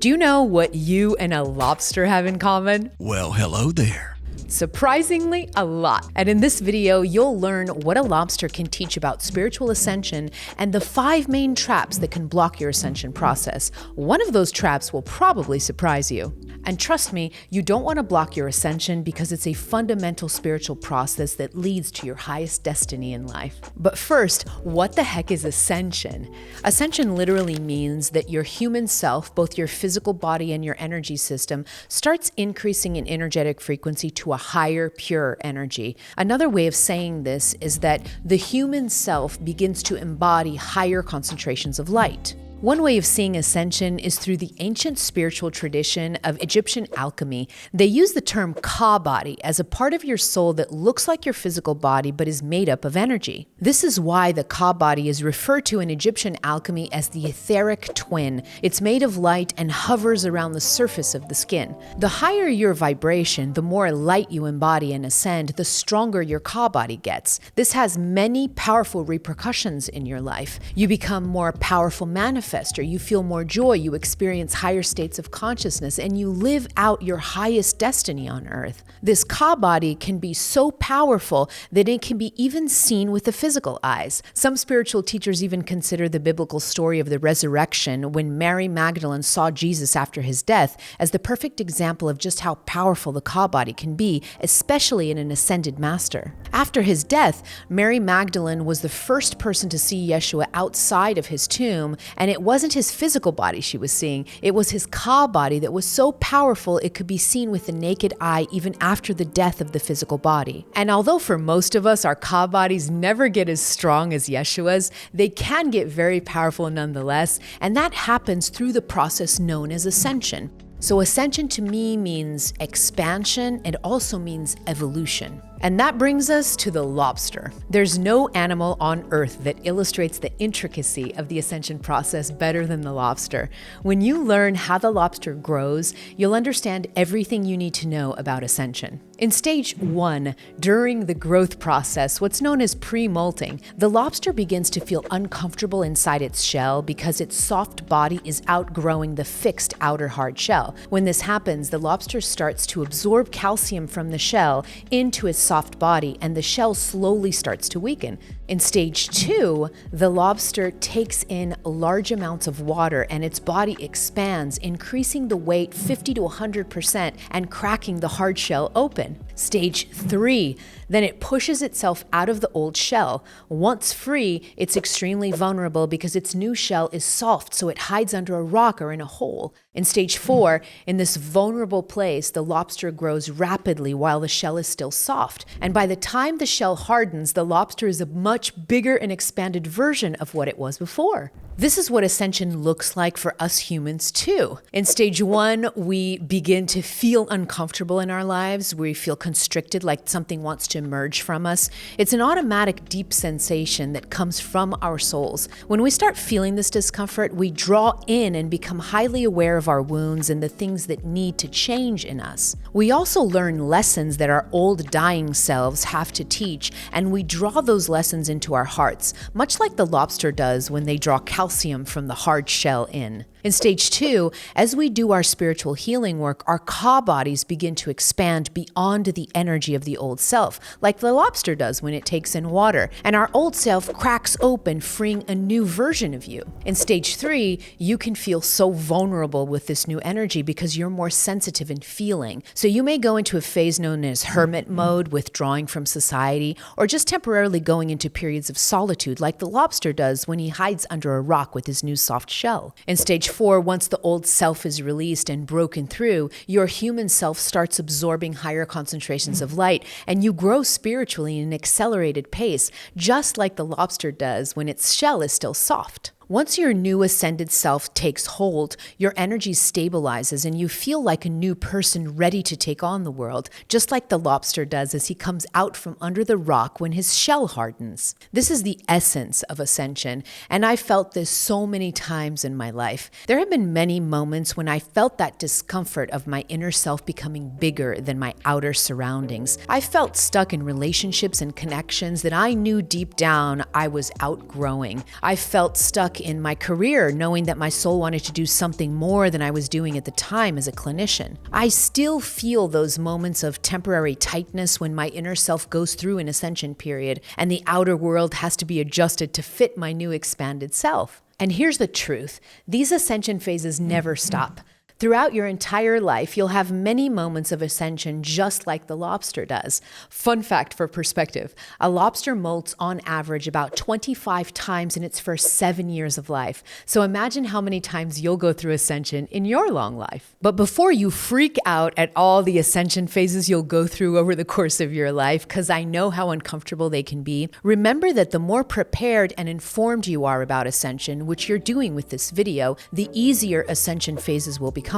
Do you know what you and a lobster have in common? Well, hello there. Surprisingly, a lot. And in this video, you'll learn what a lobster can teach about spiritual ascension and the 5 main traps that can block your ascension process. One of those traps will probably surprise you. And trust me, you don't want to block your ascension because it's a fundamental spiritual process that leads to your highest destiny in life. But first, what the heck is ascension? Ascension literally means that your human self, both your physical body and your energy system, starts increasing in energetic frequency to a higher, pure energy. Another way of saying this is that the human self begins to embody higher concentrations of light. One way of seeing ascension is through the ancient spiritual tradition of Egyptian alchemy. They use the term Ka body as a part of your soul that looks like your physical body but is made up of energy. This is why the Ka body is referred to in Egyptian alchemy as the etheric twin. It's made of light and hovers around the surface of the skin. The higher your vibration, the more light you embody and ascend, the stronger your Ka body gets. This has many powerful repercussions in your life. You become more powerful manifestors, or you feel more joy, you experience higher states of consciousness, and you live out your highest destiny on earth. This Ka body can be so powerful that it can be even seen with the physical eyes. Some spiritual teachers even consider the biblical story of the resurrection when Mary Magdalene saw Jesus after his death as the perfect example of just how powerful the Ka body can be, especially in an ascended master. After his death, Mary Magdalene was the first person to see Yeshua outside of his tomb, and it wasn't his physical body she was seeing, it was his Ka body that was so powerful it could be seen with the naked eye even after the death of the physical body. And although for most of us our Ka bodies never get as strong as Yeshua's, they can get very powerful nonetheless, and that happens through the process known as ascension. So ascension to me means expansion and also means evolution. And that brings us to the lobster. There's no animal on earth that illustrates the intricacy of the ascension process better than the lobster. When you learn how the lobster grows, you'll understand everything you need to know about ascension. In stage 1, during the growth process, what's known as pre-molting, the lobster begins to feel uncomfortable inside its shell because its soft body is outgrowing the fixed outer hard shell. When this happens, the lobster starts to absorb calcium from the shell into its soft body, and the shell slowly starts to weaken. In stage 2, the lobster takes in large amounts of water and its body expands, increasing the weight 50 to 100% and cracking the hard shell open. Stage 3, then it pushes itself out of the old shell. Once free, it's extremely vulnerable because its new shell is soft, so it hides under a rock or in a hole. In stage 4, in this vulnerable place, the lobster grows rapidly while the shell is still soft. And by the time the shell hardens, the lobster is a much bigger and expanded version of what it was before. This is what ascension looks like for us humans too. In stage 1, we begin to feel uncomfortable in our lives. We feel constricted, like something wants to emerge from us. It's an automatic deep sensation that comes from our souls. When we start feeling this discomfort, we draw in and become highly aware of our wounds and the things that need to change in us. We also learn lessons that our old dying selves have to teach, and we draw those lessons into our hearts, much like the lobster does when they draw calcium from the hard shell in. In stage 2, as we do our spiritual healing work, our Ka bodies begin to expand beyond the energy of the old self, like the lobster does when it takes in water, and our old self cracks open, freeing a new version of you. In stage 3, you can feel so vulnerable with this new energy because you're more sensitive in feeling. So you may go into a phase known as hermit mode, withdrawing from society, or just temporarily going into periods of solitude, like the lobster does when he hides under a rock with his new soft shell. In stage 4, once the old self is released and broken through, your human self starts absorbing higher concentrations of light, and you grow spiritually in an accelerated pace, just like the lobster does when its shell is still soft. Once your new ascended self takes hold, your energy stabilizes and you feel like a new person ready to take on the world, just like the lobster does as he comes out from under the rock when his shell hardens. This is the essence of ascension, and I felt this so many times in my life. There have been many moments when I felt that discomfort of my inner self becoming bigger than my outer surroundings. I felt stuck in relationships and connections that I knew deep down I was outgrowing. I felt stuck break in my career, knowing that my soul wanted to do something more than I was doing at the time as a clinician. I still feel those moments of temporary tightness when my inner self goes through an ascension period and the outer world has to be adjusted to fit my new expanded self. And here's the truth. These ascension phases never stop. Throughout your entire life, you'll have many moments of ascension just like the lobster does. Fun fact for perspective, a lobster molts on average about 25 times in its first 7 years of life. So imagine how many times you'll go through ascension in your long life. But before you freak out at all the ascension phases you'll go through over the course of your life, because I know how uncomfortable they can be, remember that the more prepared and informed you are about ascension, which you're doing with this video, the easier ascension phases will become.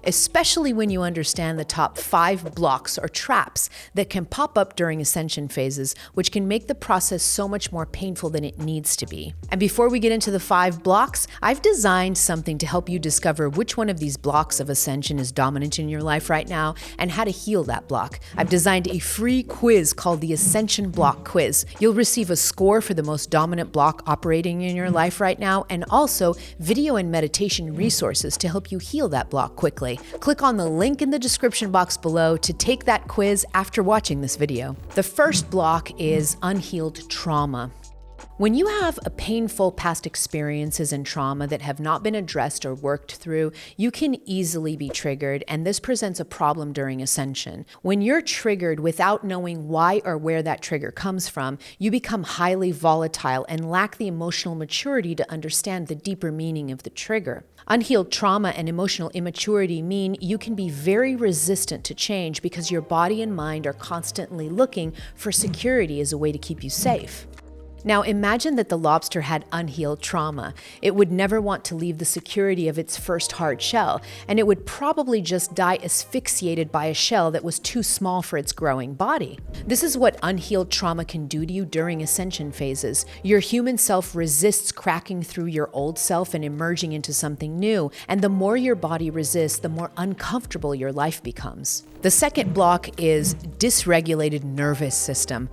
Especially when you understand the top 5 blocks or traps that can pop up during ascension phases, which can make the process so much more painful than it needs to be. And before we get into the 5 blocks, I've designed something to help you discover which one of these blocks of ascension is dominant in your life right now and how to heal that block. I've designed a free quiz called the Ascension Block Quiz. You'll receive a score for the most dominant block operating in your life right now, and also video and meditation resources to help you heal that block quickly. Click on the link in the description box below to take that quiz after watching this video. The first block is unhealed trauma. When you have a painful past experiences and trauma that have not been addressed or worked through, you can easily be triggered, and this presents a problem during ascension. When you're triggered without knowing why or where that trigger comes from, you become highly volatile and lack the emotional maturity to understand the deeper meaning of the trigger. Unhealed trauma and emotional immaturity mean you can be very resistant to change because your body and mind are constantly looking for security as a way to keep you safe. Now imagine that the lobster had unhealed trauma. It would never want to leave the security of its first hard shell, and it would probably just die asphyxiated by a shell that was too small for its growing body. This is what unhealed trauma can do to you during ascension phases. Your human self resists cracking through your old self and emerging into something new, and the more your body resists, the more uncomfortable your life becomes. The second block is dysregulated nervous system.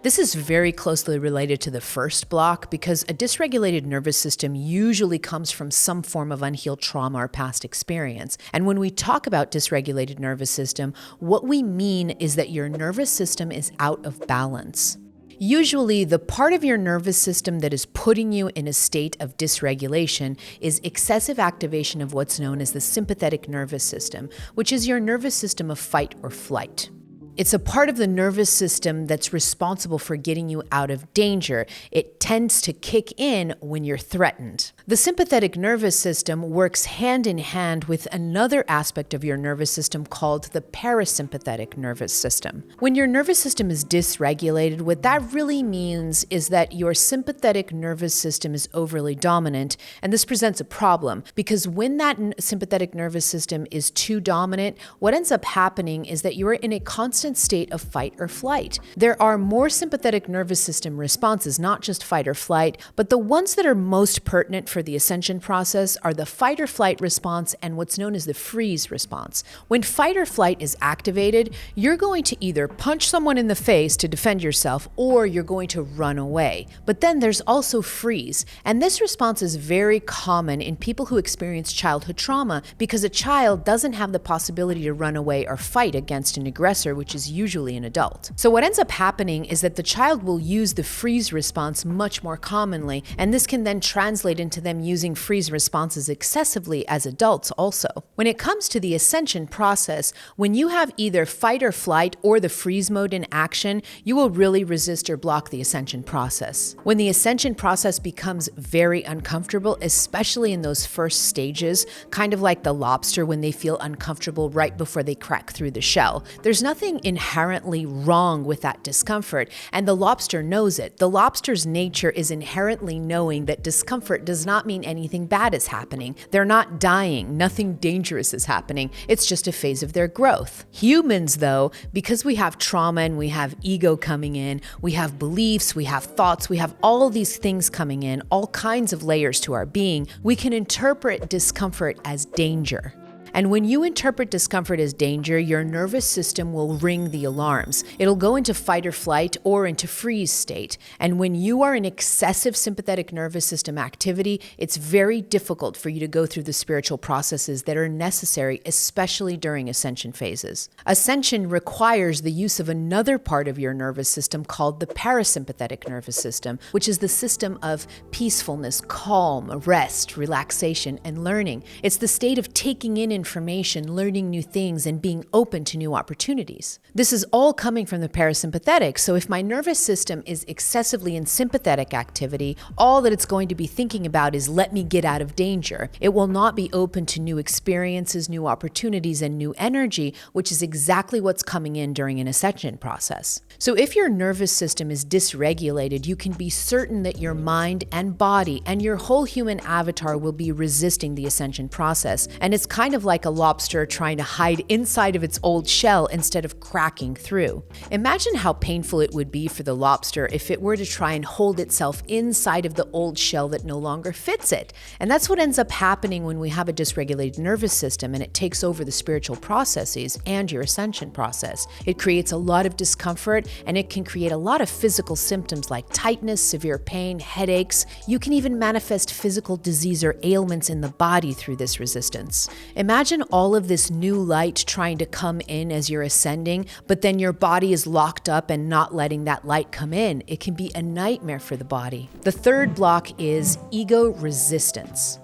This is very closely related to the first block because a dysregulated nervous system usually comes from some form of unhealed trauma or past experience. And when we talk about dysregulated nervous system, what we mean is that your nervous system is out of balance. Usually, the part of your nervous system that is putting you in a state of dysregulation is excessive activation of what's known as the sympathetic nervous system, which is your nervous system of fight or flight. It's a part of the nervous system that's responsible for getting you out of danger. It tends to kick in when you're threatened. The sympathetic nervous system works hand in hand with another aspect of your nervous system called the parasympathetic nervous system. When your nervous system is dysregulated, what that really means is that your sympathetic nervous system is overly dominant, and this presents a problem because when that sympathetic nervous system is too dominant, what ends up happening is that you're in a constant state of fight or flight. There are more sympathetic nervous system responses, not just fight or flight, but the ones that are most pertinent for the ascension process are the fight or flight response and what's known as the freeze response. When fight or flight is activated, you're going to either punch someone in the face to defend yourself or you're going to run away. But then there's also freeze, and this response is very common in people who experience childhood trauma because a child doesn't have the possibility to run away or fight against an aggressor, which is usually an adult. So what ends up happening is that the child will use the freeze response much more commonly, and this can then translate into them using freeze responses excessively as adults also. When it comes to the ascension process, when you have either fight or flight or the freeze mode in action, you will really resist or block the ascension process. When the ascension process becomes very uncomfortable, especially in those first stages, kind of like the lobster when they feel uncomfortable right before they crack through the shell, there's nothing inherently wrong with that discomfort, and the lobster knows it. The lobster's nature is inherently knowing that discomfort does not mean anything bad is happening. They're not dying. Nothing dangerous is happening. It's just a phase of their growth. Humans, though, because we have trauma and we have ego coming in, we have beliefs, we have thoughts, we have all these things coming in, all kinds of layers to our being, we can interpret discomfort as danger. And when you interpret discomfort as danger, your nervous system will ring the alarms. It'll go into fight or flight or into freeze state. And when you are in excessive sympathetic nervous system activity, it's very difficult for you to go through the spiritual processes that are necessary, especially during ascension phases. Ascension requires the use of another part of your nervous system called the parasympathetic nervous system, which is the system of peacefulness, calm, rest, relaxation, and learning. It's the state of taking in information, learning new things, and being open to new opportunities. This is all coming from the parasympathetic, so if my nervous system is excessively in sympathetic activity, all that it's going to be thinking about is let me get out of danger. It will not be open to new experiences, new opportunities, and new energy, which is exactly what's coming in during an ascension process. So if your nervous system is dysregulated, you can be certain that your mind and body and your whole human avatar will be resisting the ascension process. And it's kind of like a lobster trying to hide inside of its old shell instead of cracking through. Imagine how painful it would be for the lobster if it were to try and hold itself inside of the old shell that no longer fits it. And that's what ends up happening when we have a dysregulated nervous system and it takes over the spiritual processes and your ascension process. It creates a lot of discomfort and it can create a lot of physical symptoms like tightness, severe pain, headaches. You can even manifest physical disease or ailments in the body through this resistance. Imagine all of this new light trying to come in as you're ascending, but then your body is locked up and not letting that light come in. It can be a nightmare for the body. The third block is ego resistance.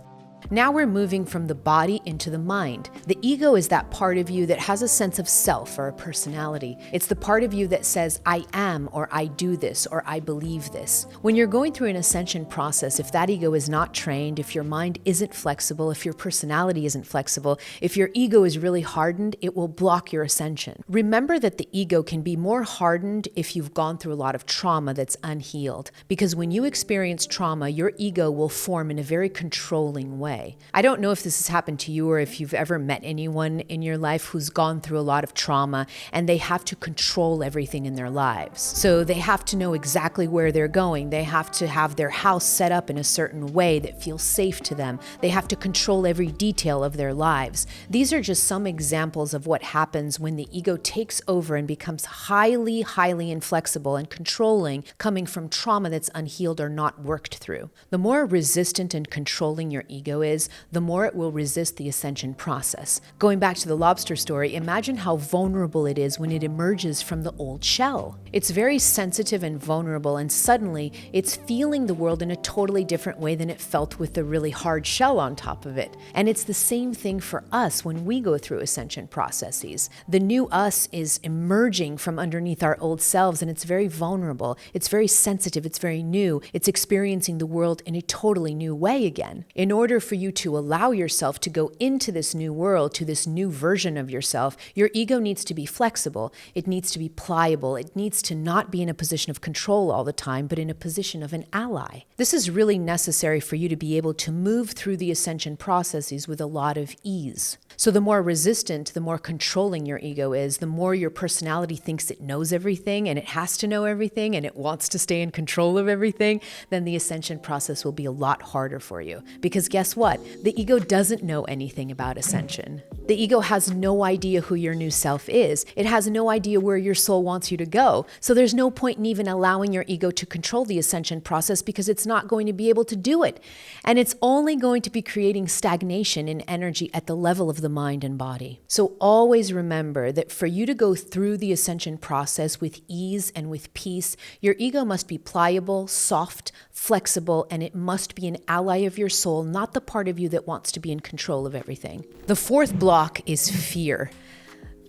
Now we're moving from the body into the mind. The ego is that part of you that has a sense of self or a personality. It's the part of you that says, I am, or I do this, or I believe this. When you're going through an ascension process, if that ego is not trained, if your mind isn't flexible, if your personality isn't flexible, if your ego is really hardened, it will block your ascension. Remember that the ego can be more hardened if you've gone through a lot of trauma that's unhealed. Because when you experience trauma, your ego will form in a very controlling way. I don't know if this has happened to you or if you've ever met anyone in your life who's gone through a lot of trauma and they have to control everything in their lives. So they have to know exactly where they're going. They have to have their house set up in a certain way that feels safe to them. They have to control every detail of their lives. These are just some examples of what happens when the ego takes over and becomes highly, highly inflexible and controlling, coming from trauma that's unhealed or not worked through. The more resistant and controlling your ego is, the more it will resist the ascension process. Going back to the lobster story, imagine how vulnerable it is when it emerges from the old shell. It's very sensitive and vulnerable, and suddenly it's feeling the world in a totally different way than it felt with the really hard shell on top of it. And it's the same thing for us when we go through ascension processes. The new us is emerging from underneath our old selves, and it's very vulnerable. It's very sensitive. It's very new. It's experiencing the world in a totally new way again. In order for you to allow yourself to go into this new world, to this new version of yourself, your ego needs to be flexible. It needs to be pliable. It needs to not be in a position of control all the time, but in a position of an ally. This is really necessary for you to be able to move through the ascension processes with a lot of ease. So the more resistant, the more controlling your ego is, the more your personality thinks it knows everything and it has to know everything and it wants to stay in control of everything, then the ascension process will be a lot harder for you. Because guess what? The ego doesn't know anything about ascension. The ego has no idea who your new self is. It has no idea where your soul wants you to go. So there's no point in even allowing your ego to control the ascension process because it's not going to be able to do it. And it's only going to be creating stagnation in energy at the level of the mind and body. So always remember that for you to go through the ascension process with ease and with peace, your ego must be pliable, soft, flexible, and it must be an ally of your soul, not the part of you that wants to be in control of everything. The fourth block is fear.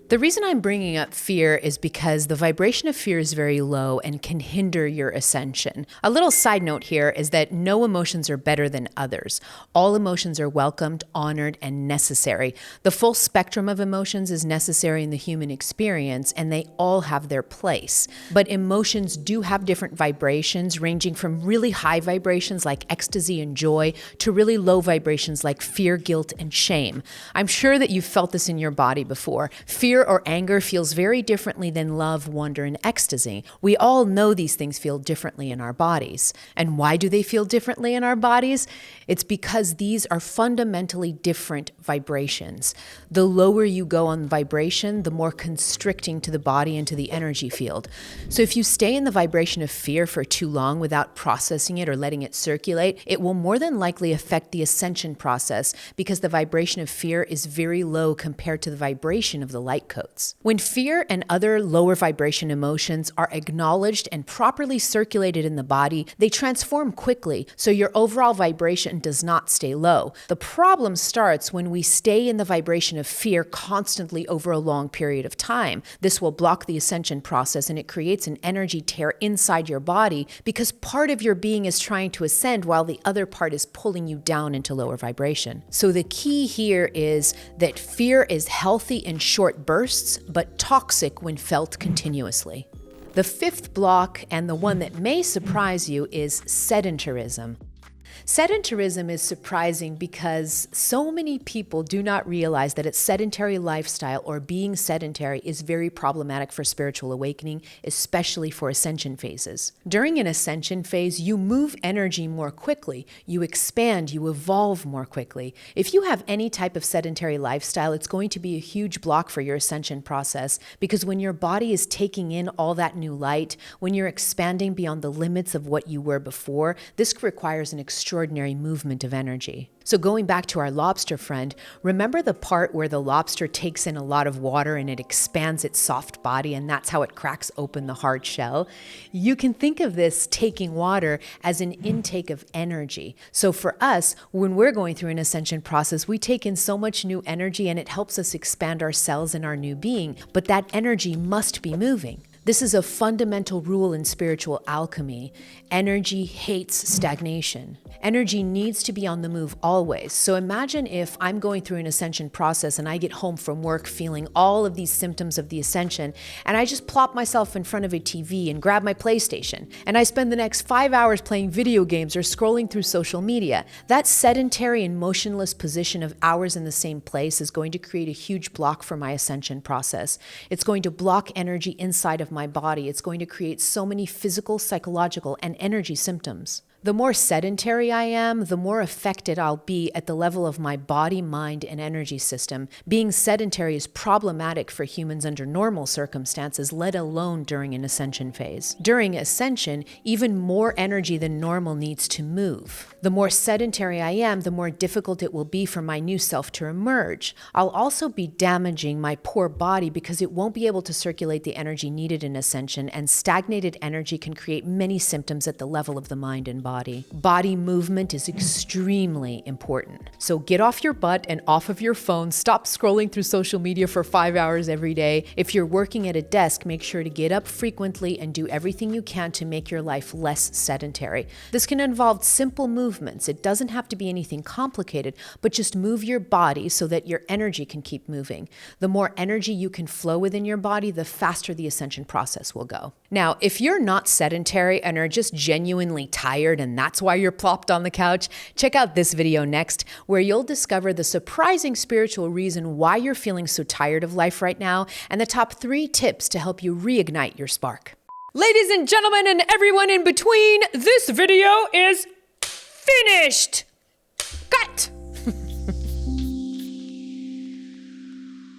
The reason I'm bringing up fear is because the vibration of fear is very low and can hinder your ascension. A little side note here is that no emotions are better than others. All emotions are welcomed, honored, and necessary. The full spectrum of emotions is necessary in the human experience, and they all have their place. But emotions do have different vibrations, ranging from really high vibrations like ecstasy and joy to really low vibrations like fear, guilt, and shame. I'm sure that you've felt this in your body before. Fear Fear or anger feels very differently than love, wonder, and ecstasy. We all know these things feel differently in our bodies. And why do they feel differently in our bodies? It's because these are fundamentally different vibrations. The lower you go on vibration, the more constricting to the body and to the energy field. So if you stay in the vibration of fear for too long without processing it or letting it circulate, it will more than likely affect the ascension process because the vibration of fear is very low compared to the vibration of the light codes. When fear and other lower vibration emotions are acknowledged and properly circulated in the body, they transform quickly, so your overall vibration does not stay low. The problem starts when we stay in the vibration of fear constantly over a long period of time. This will block the ascension process and it creates an energy tear inside your body because part of your being is trying to ascend while the other part is pulling you down into lower vibration. So the key here is that fear is healthy in short bursts, but toxic when felt continuously. The fifth block, and the one that may surprise you, is sedentarism. Sedentarism is surprising because so many people do not realize that a sedentary lifestyle or being sedentary is very problematic for spiritual awakening, especially for ascension phases. During an ascension phase, you move energy more quickly, you expand, you evolve more quickly. If you have any type of sedentary lifestyle, it's going to be a huge block for your ascension process because when your body is taking in all that new light, when you're expanding beyond the limits of what you were before, this requires an extraordinary movement of energy. So going back to our lobster friend, remember the part where the lobster takes in a lot of water and it expands its soft body and that's how it cracks open the hard shell? You can think of this taking water as an intake of energy. So for us, when we're going through an ascension process, we take in so much new energy and it helps us expand our cells and our new being, but that energy must be moving. This is a fundamental rule in spiritual alchemy. Energy hates stagnation. Energy needs to be on the move always. So imagine if I'm going through an ascension process and I get home from work feeling all of these symptoms of the ascension, and I just plop myself in front of a TV and grab my PlayStation, and I spend the next 5 hours playing video games or scrolling through social media. That sedentary and motionless position of hours in the same place is going to create a huge block for my ascension process. It's going to block energy inside of my body. It's going to create so many physical, psychological, and energy symptoms. The more sedentary I am, the more affected I'll be at the level of my body, mind, and energy system. Being sedentary is problematic for humans under normal circumstances, let alone during an ascension phase. During ascension, even more energy than normal needs to move. The more sedentary I am, the more difficult it will be for my new self to emerge. I'll also be damaging my poor body because it won't be able to circulate the energy needed in ascension, and stagnated energy can create many symptoms at the level of the mind and body. Body movement is extremely important. So get off your butt and off of your phone. Stop scrolling through social media for 5 hours every day. If you're working at a desk, make sure to get up frequently and do everything you can to make your life less sedentary. This can involve simple movements. It doesn't have to be anything complicated, but just move your body so that your energy can keep moving. The more energy you can flow within your body, the faster the ascension process will go. Now, if you're not sedentary and are just genuinely tired and that's why you're plopped on the couch, check out this video next, where you'll discover the surprising spiritual reason why you're feeling so tired of life right now and the top 3 tips to help you reignite your spark. Ladies and gentlemen and everyone in between, this video is finished. Cut!